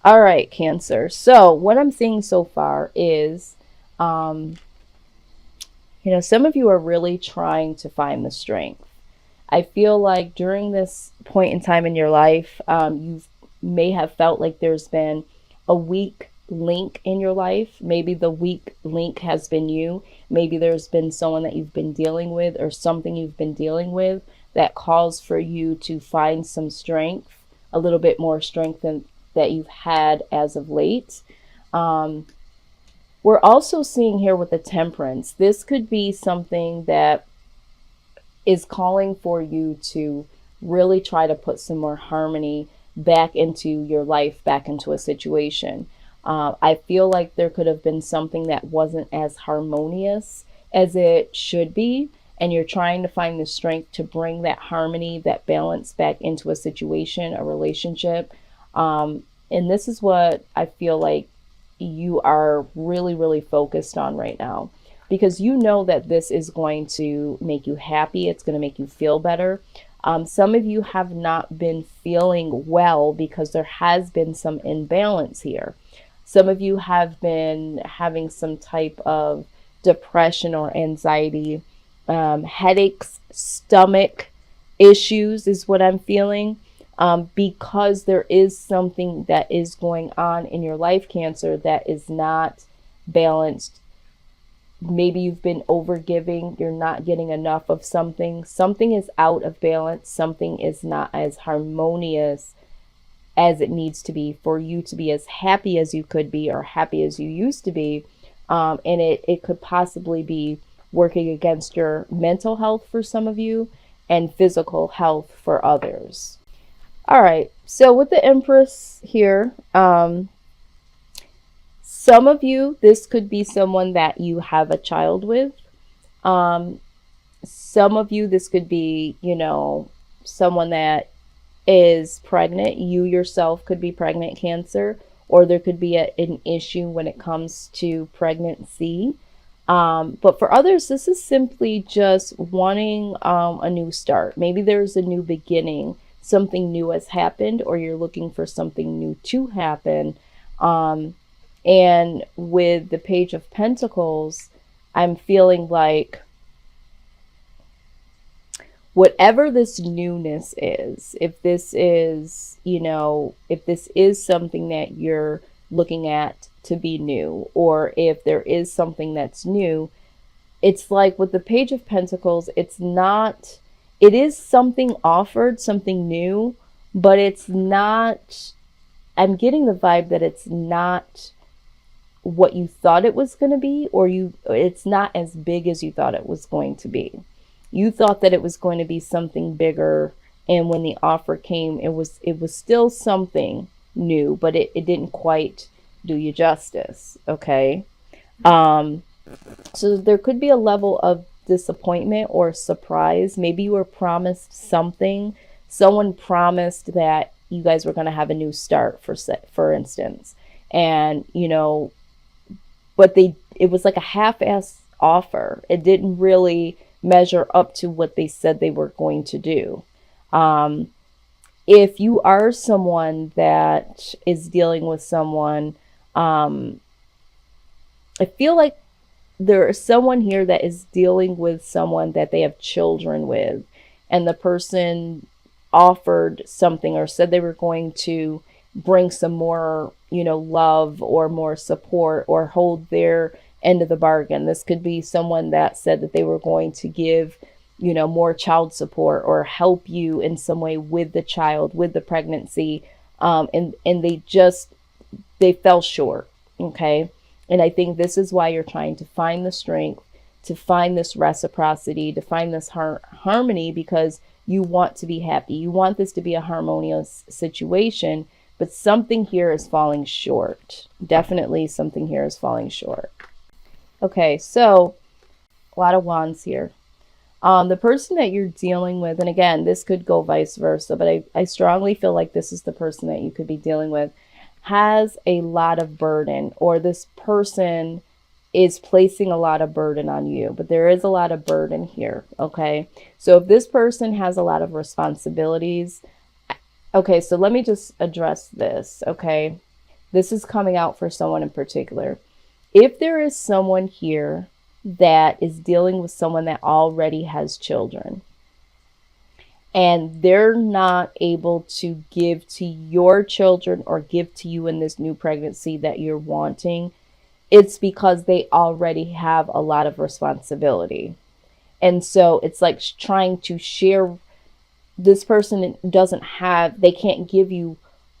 All right, Cancer. So what I'm seeing so far is, um, some of you are really trying to find the strength. I feel like during this point in time in your life, you may have felt like there's been a weak link in your life. Maybe the weak link has been you. Maybe there's been someone that you've been dealing with or something you've been dealing with that calls for you to find some strength, a little bit more strength than that you've had as of late. Um, we're also seeing here with the temperance, this could be something that is calling for you to really try to put some more harmony back into your life, back into a situation. I feel like there could have been something that wasn't as harmonious as it should be, and you're trying to find the strength to bring that harmony, that balance back into a situation, a relationship. And this is what I feel like you are really, really focused on right now, because you know that this is going to make you happy. It's going to make you feel better. Some of you have not been feeling well because there has been some imbalance here. Some of you have been having some type of depression or anxiety, headaches, stomach issues is what I'm feeling, because there is something that is going on in your life, Cancer, that is not balanced. Maybe you've been overgiving, you're not getting enough of something. Something is out of balance, something is not as harmonious as it needs to be for you to be as happy as you could be or happy as you used to be. And it could possibly be working against your mental health for some of you and physical health for others. All right, so with the Empress here, some of you, this could be someone that you have a child with. Um, some of you, this could be, someone that is pregnant. You yourself could be pregnant, Cancer, or there could be an issue when it comes to pregnancy. But for others, this is simply just wanting a new start. Maybe there's a new beginning, something new has happened, or you're looking for something new to happen. Um, and with the Page of Pentacles, I'm feeling like whatever this newness is, if this is something that you're looking at to be new, or if there is something that's new, it's like with the Page of Pentacles, it is something offered, something new, but it's not, I'm getting the vibe that it's not what you thought it was going to be, or it's not as big as you thought it was going to be. You thought that it was going to be something bigger, and when the offer came, it was still something new, but it didn't quite do you justice. Okay. So there could be a level of disappointment or surprise. Maybe you were promised something. Someone promised that you guys were going to have a new start, for instance, and but it was like a half-ass offer. It didn't really measure up to what they said they were going to do. Um, if you are someone that is dealing with someone, um, I feel like there is someone here that is dealing with someone that they have children with, and the person offered something or said they were going to bring some more, love or more support or hold their end of the bargain. This could be someone that said that they were going to give, more child support or help you in some way with the child, with the pregnancy. And they fell short. Okay. And I think this is why you're trying to find the strength, to find this reciprocity, to find this harmony, because you want to be happy. You want this to be a harmonious situation, but something here is falling short. Definitely something here is falling short. Okay, so a lot of wands here. The person that you're dealing with, and again, this could go vice versa, but I strongly feel like this is the person that you could be dealing with, has a lot of burden, or this person is placing a lot of burden on you, but there is a lot of burden here. Okay. So if this person has a lot of responsibilities, okay, so let me just address this. Okay. This is coming out for someone in particular. If there is someone here that is dealing with someone that already has children, and they're not able to give to your children or give to you in this new pregnancy that you're wanting, it's because they already have a lot of responsibility. And so it's like trying to share. This person doesn't have, they can't give you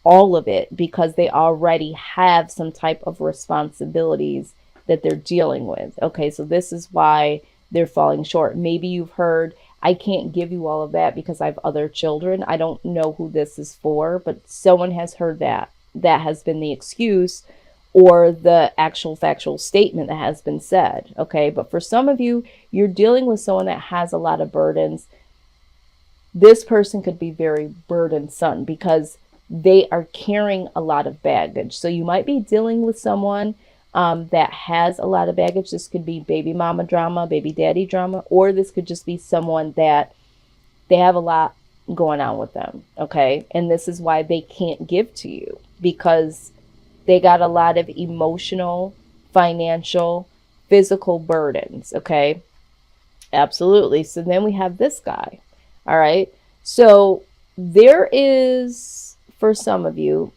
all of it because they already have some type of responsibilities that they're dealing with. Okay, so this is why they're falling short. Maybe you've heard, I can't give you all of that because I have other children. I don't know who this is for, but someone has heard that. That has been the excuse or the actual factual statement that has been said. Okay, but for some of you, you're dealing with someone that has a lot of burdens. This person could be very burdensome because they are carrying a lot of baggage. So you might be dealing with someone that has a lot of baggage. This could be baby mama drama, baby daddy drama, or this could just be someone that they have a lot going on with them. Okay. And this is why they can't give to you because they got a lot of emotional, financial, physical burdens. Okay. Absolutely. So then we have this guy. All right. So there is, for some of you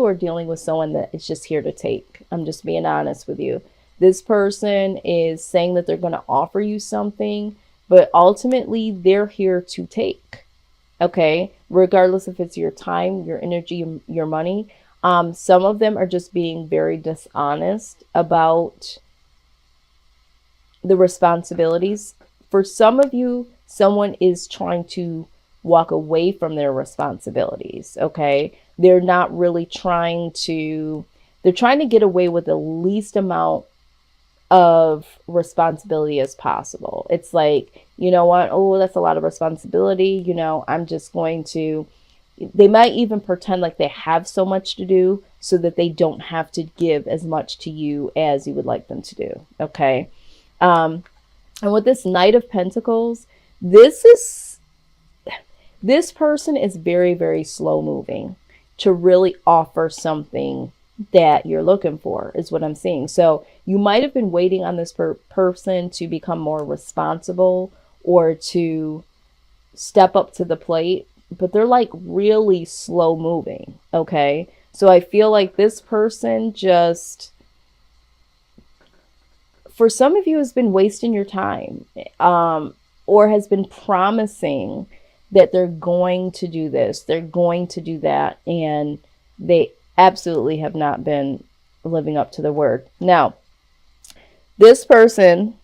are dealing with someone that is just here to take. I'm just being honest with you. This person is saying that they're going to offer you something, but ultimately they're here to take. Okay. Regardless if it's your time, your energy, your money. Some of them are just being very dishonest about the responsibilities. For some of you, someone is trying to walk away from their responsibilities. Okay. They're not really they're trying to get away with the least amount of responsibility as possible. It's like, you know what? Oh, that's a lot of responsibility. I'm just going to, they might even pretend like they have so much to do so that they don't have to give as much to you as you would like them to do. Okay. And with this Knight of Pentacles, this person is very, very slow moving to really offer something that you're looking for, is what I'm seeing. So you might have been waiting on this person to become more responsible or to step up to the plate, but they're like really slow moving. Okay. So I feel like this person just, for some of you, has been wasting your time, or has been promising that they're going to do this, they're going to do that, and they absolutely have not been living up to their word. Now, this person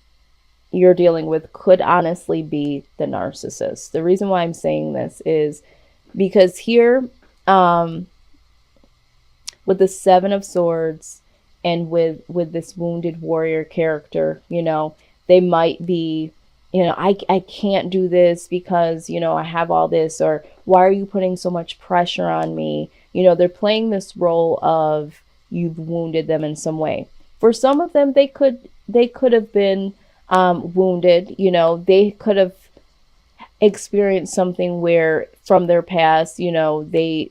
you're dealing with could honestly be the narcissist. The reason why I'm saying this is because here, with the Seven of Swords and with this wounded warrior character, they might be, I can't do this because, I have all this, or why are you putting so much pressure on me? They're playing this role of you've wounded them in some way. For some of them, they could have been wounded. They could have experienced something where from their past, they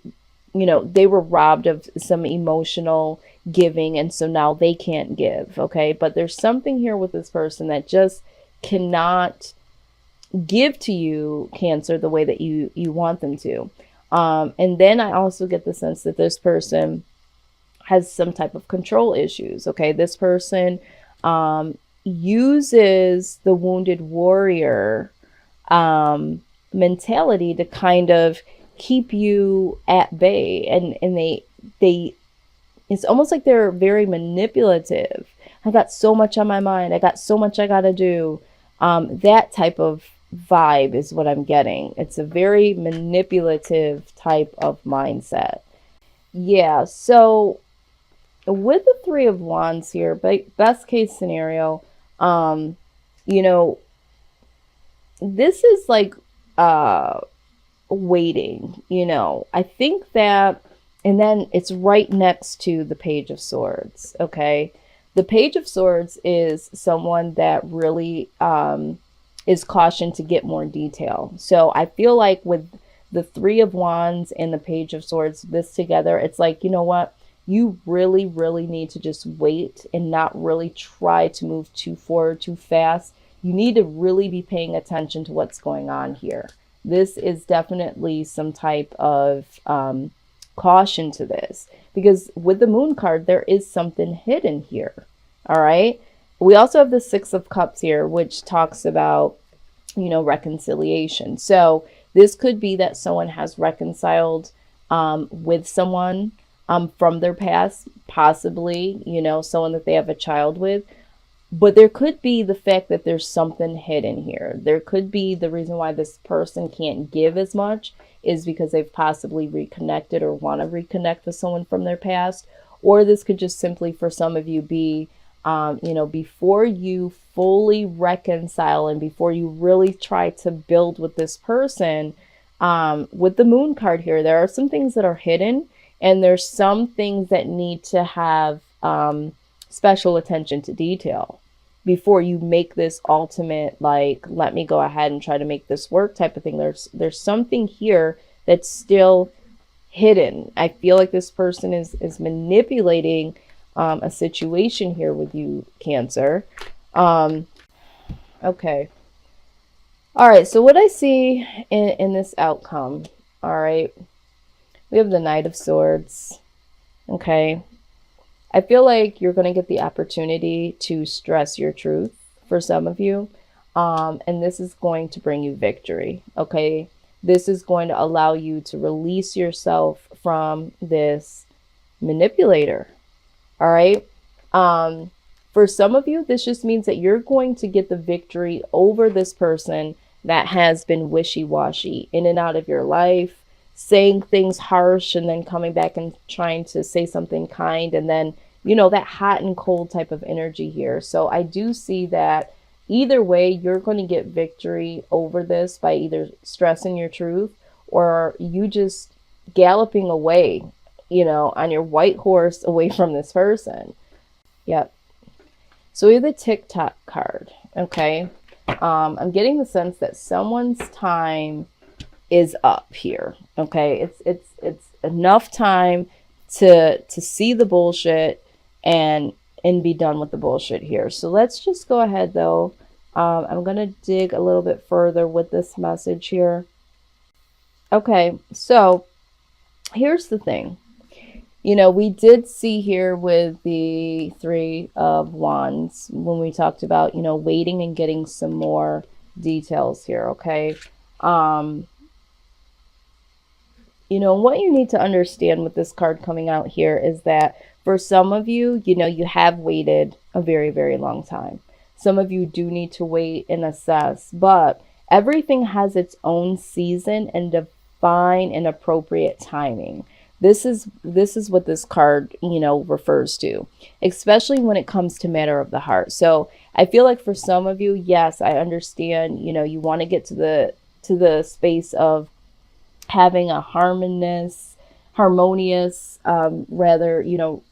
were robbed of some emotional giving, and so now they can't give. Okay, but there's something here with this person that just cannot give to you, Cancer, the way that you want them to. And then I also get the sense that this person has some type of control issues. Okay, this person uses the wounded warrior mentality to kind of keep you at bay, and they it's almost like they're very manipulative. I got so much on my mind, I got so much I gotta do. That type of vibe is what I'm getting. It's a very manipulative type of mindset. Yeah, so with the Three of Wands here, best case scenario, this is like waiting, I think that, and then it's right next to the Page of Swords. Okay, the Page of Swords is someone that really is cautioned to get more detail. So I feel like with the Three of Wands and the Page of Swords, this together, it's like, you know what? you really, really need to just wait and not really try to move too forward too fast. You need to really be paying attention to what's going on here. This is definitely some type of caution to this, because with the Moon card, there is something hidden here. All right. We also have the Six of Cups here, which talks about, reconciliation. So this could be that someone has reconciled with someone from their past, possibly, someone that they have a child with. But there could be the fact that there's something hidden here. There could be the reason why this person can't give as much is because they've possibly reconnected or want to reconnect with someone from their past. Or this could just simply, for some of you, be, before you fully reconcile and before you really try to build with this person, with the Moon card here, there are some things that are hidden, and there's some things that need to have special attention to detail before you make this ultimate, like, let me go ahead and try to make this work type of thing. There's something here that's still hidden. I feel like this person is manipulating a situation here with you, Cancer. Okay. All right. So what I see in this outcome, all right, we have the Knight of Swords. Okay. I feel like you're going to get the opportunity to stress your truth for some of you. And this is going to bring you victory. Okay. This is going to allow you to release yourself from this manipulator. All right. For some of you, this just means that you're going to get the victory over this person that has been wishy-washy in and out of your life, saying things harsh and then coming back and trying to say something kind, and then, that hot and cold type of energy here. So I do see that either way, you're going to get victory over this by either stressing your truth or you just galloping away, on your white horse away from this person. Yep. So we have the TikTok card. Okay. I'm getting the sense that someone's time is up here. Okay. It's enough time to see the bullshit and be done with the bullshit here. So let's just go ahead though. I'm going to dig a little bit further with this message here. Okay. So here's the thing. We did see here with the Three of Wands when we talked about, waiting and getting some more details here. Okay. What you need to understand with this card coming out here is that for some of you, you have waited a very, very long time. Some of you do need to wait and assess, but everything has its own season and divine and appropriate timing. This is what this card, refers to, especially when it comes to matter of the heart. So I feel like for some of you, yes, I understand, you want to get to the space of having a harmonious,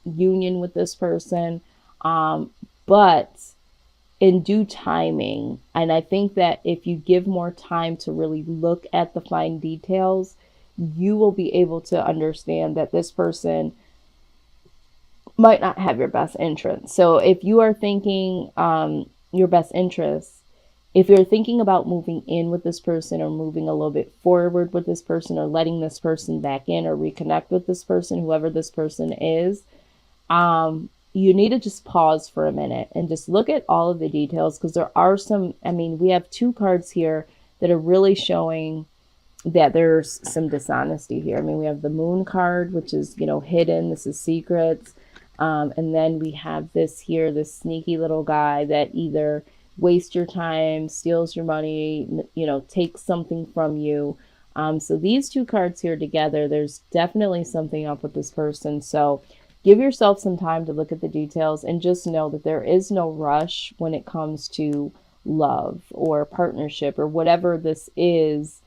union with this person. But in due timing, and I think that if you give more time to really look at the fine details, you will be able to understand that this person might not have your best interest. So if you are thinking your best interest, if you're thinking about moving in with this person or moving a little bit forward with this person or letting this person back in or reconnect with this person, whoever this person is, you need to just pause for a minute and just look at all of the details, because there are some, we have two cards here that are really showing that there's some dishonesty here. We have the Moon card, which is, hidden. This is secrets. And then we have this here, this sneaky little guy that either wastes your time, steals your money, takes something from you. So these two cards here together, there's definitely something up with this person. So give yourself some time to look at the details and just know that there is no rush when it comes to love or partnership or whatever this is.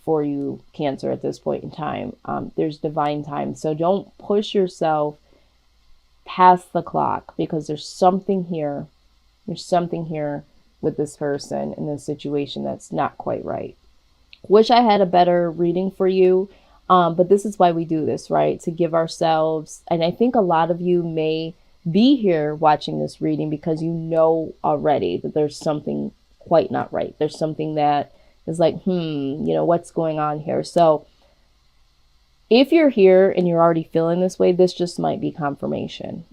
For you, Cancer, at this point in time. There's divine time. So don't push yourself past the clock, because there's something here. There's something here with this person in this situation that's not quite right. Wish I had a better reading for you. But this is why we do this, right? To give ourselves, and I think a lot of you may be here watching this reading because you know already that there's something quite not right. There's something that is like, what's going on here? So if you're here and you're already feeling this way, this just might be confirmation.